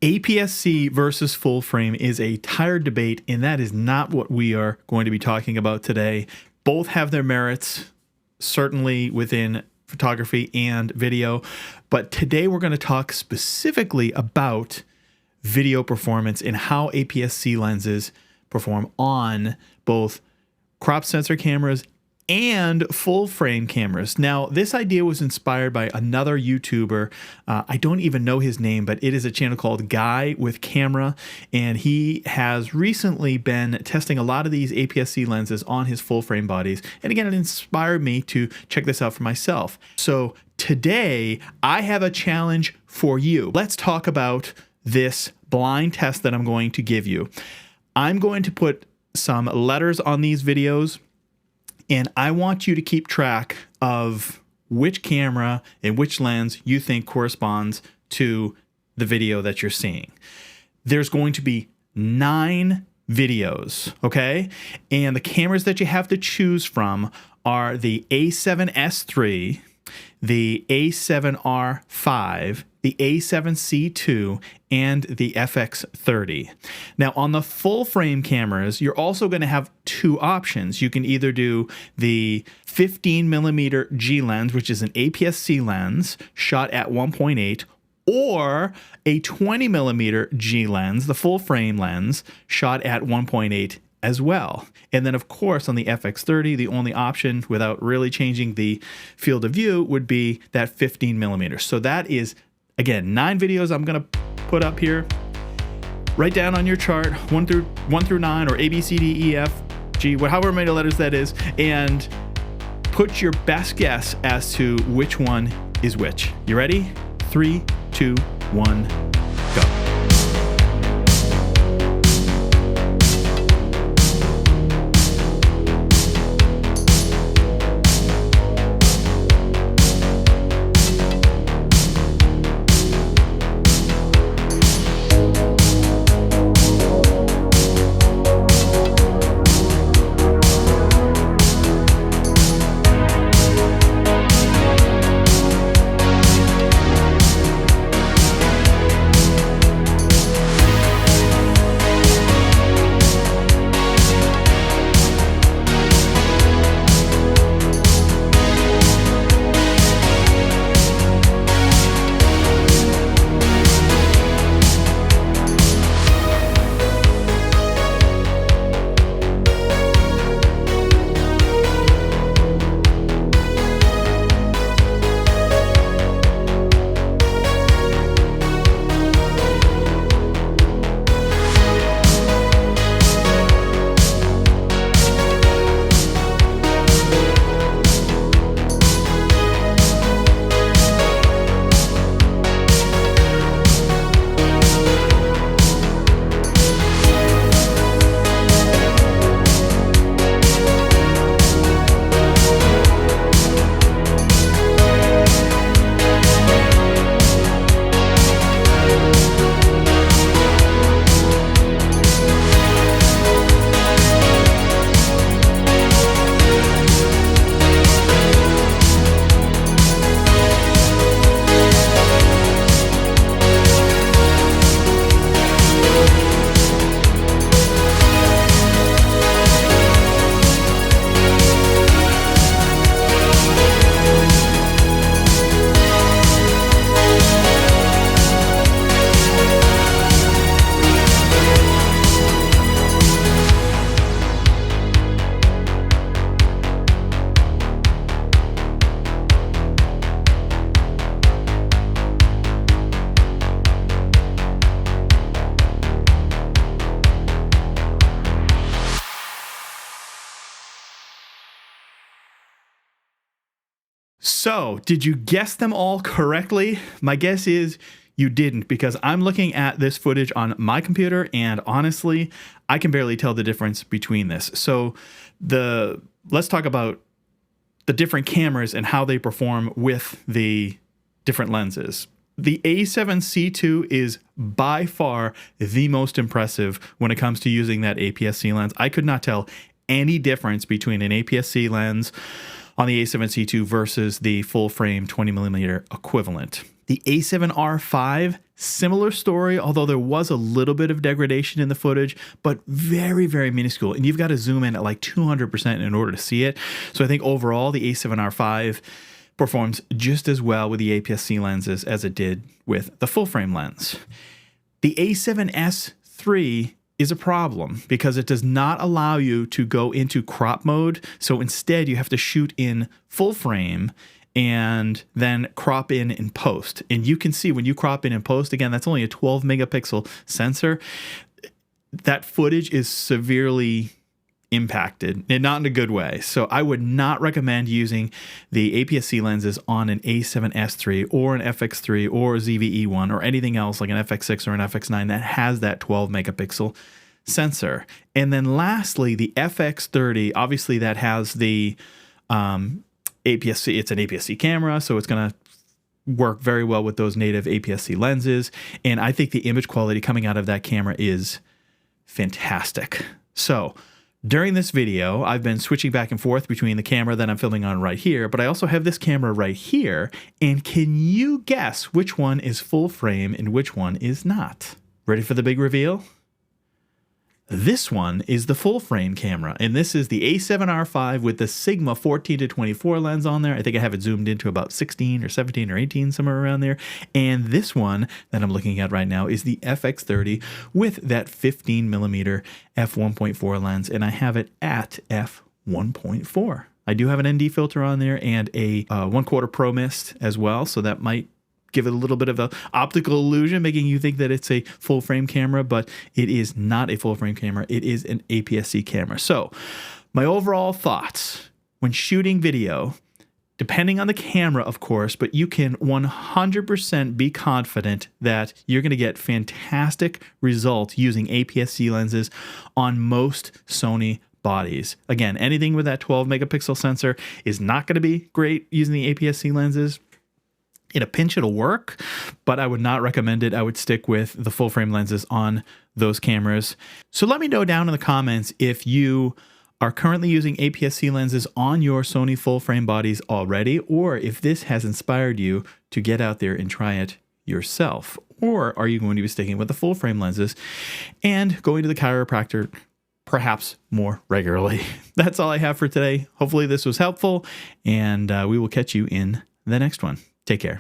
APS-C versus full frame is a tired debate, and that is not what we are going to be talking about today. Both have their merits, certainly within photography and video, but today we're going to talk specifically about video performance and how APS-C lenses perform on both crop sensor cameras and full frame cameras. Now, this idea was inspired by another YouTuber. I don't even know his name, but it is a channel called Guy with Camera, and he has recently been testing a lot of these APS-C lenses on his full frame bodies. And again, it inspired me to check this out for myself. So today, I have a challenge for you. Let's talk about this blind test that I'm going to give you. I'm going to put some letters on these videos, and I want you to keep track of which camera and which lens you think corresponds to the video that you're seeing. There's going to be 9 videos, okay? And the cameras that you have to choose from are the A7S III, the A7RV, the A7Cii, and the FX30. Now, on the full frame cameras, you're also going to have 2 options. You can either do the 15mm G lens, which is an APS-C lens shot at 1.8, or a 20mm G lens, the full frame lens, shot at 1.8 as well. And then, of course, on the FX30, the only option without really changing the field of view would be that 15mm. So that is, again, 9 videos I'm going to put up here. Write down on your chart 1 through 9, or A, B, C, D, E, F, G, however many letters that is, and put your best guess as to which one is which. You ready? 3, 2, 1, go. So, did you guess them all correctly? My guess is you didn't, because I'm looking at this footage on my computer, and honestly, I can barely tell the difference between this. So, let's talk about the different cameras and how they perform with the different lenses. The A7C2 is by far the most impressive when it comes to using that APS-C lens. I could not tell any difference between an APS-C lens on the A7C2 versus the full frame 20mm equivalent. The A7RV Similar story, although there was a little bit of degradation in the footage, but very, very minuscule. And you've got to zoom in at like 200% in order to see it. So I think overall, the A7R5 performs just as well with the APS-C lenses as it did with the full frame lens. The A7S III is a problem because it does not allow you to go into crop mode. So instead, you have to shoot in full frame and then crop in post. And you can see when you crop in post, again, that's only a 12 megapixel sensor. That footage is severely impacted, and not in a good way. So I would not recommend using the APS-C lenses on an A7S III or an FX3 or a ZV-E1 or anything else like an FX6 or an FX9 that has that 12 megapixel sensor. And then lastly, the FX30, obviously that has the APS-C, it's an APS-C camera, so it's going to work very well with those native APS-C lenses. And I think the image quality coming out of that camera is fantastic. So during this video, I've been switching back and forth between the camera that I'm filming on right here, but I also have this camera right here. And can you guess which one is full frame and which one is not? Ready for the big reveal? This one is the full frame camera, and this is the A7R5 with the Sigma 14-24 lens on there. I think I have it zoomed into about 16 or 17 or 18, somewhere around there. And this one that I'm looking at right now is the FX30 with that 15mm f1.4 lens, and I have it at f1.4. I do have an ND filter on there and a 1/4 Pro Mist as well, so that might give it a little bit of an optical illusion, making you think that it's a full frame camera, but it is not a full frame camera. It is an APS-C camera. So my overall thoughts when shooting video, depending on the camera, of course, but you can 100% be confident that you're going to get fantastic results using APS-C lenses on most Sony bodies. Again, anything with that 12 megapixel sensor is not going to be great using the APS-C lenses. In a pinch, it'll work, but I would not recommend it. I would stick with the full frame lenses on those cameras. So let me know down in the comments if you are currently using APS-C lenses on your Sony full frame bodies already, or if this has inspired you to get out there and try it yourself. Or are you going to be sticking with the full frame lenses and going to the chiropractor perhaps more regularly? That's all I have for today. Hopefully this was helpful, and we will catch you in the next one. Take care.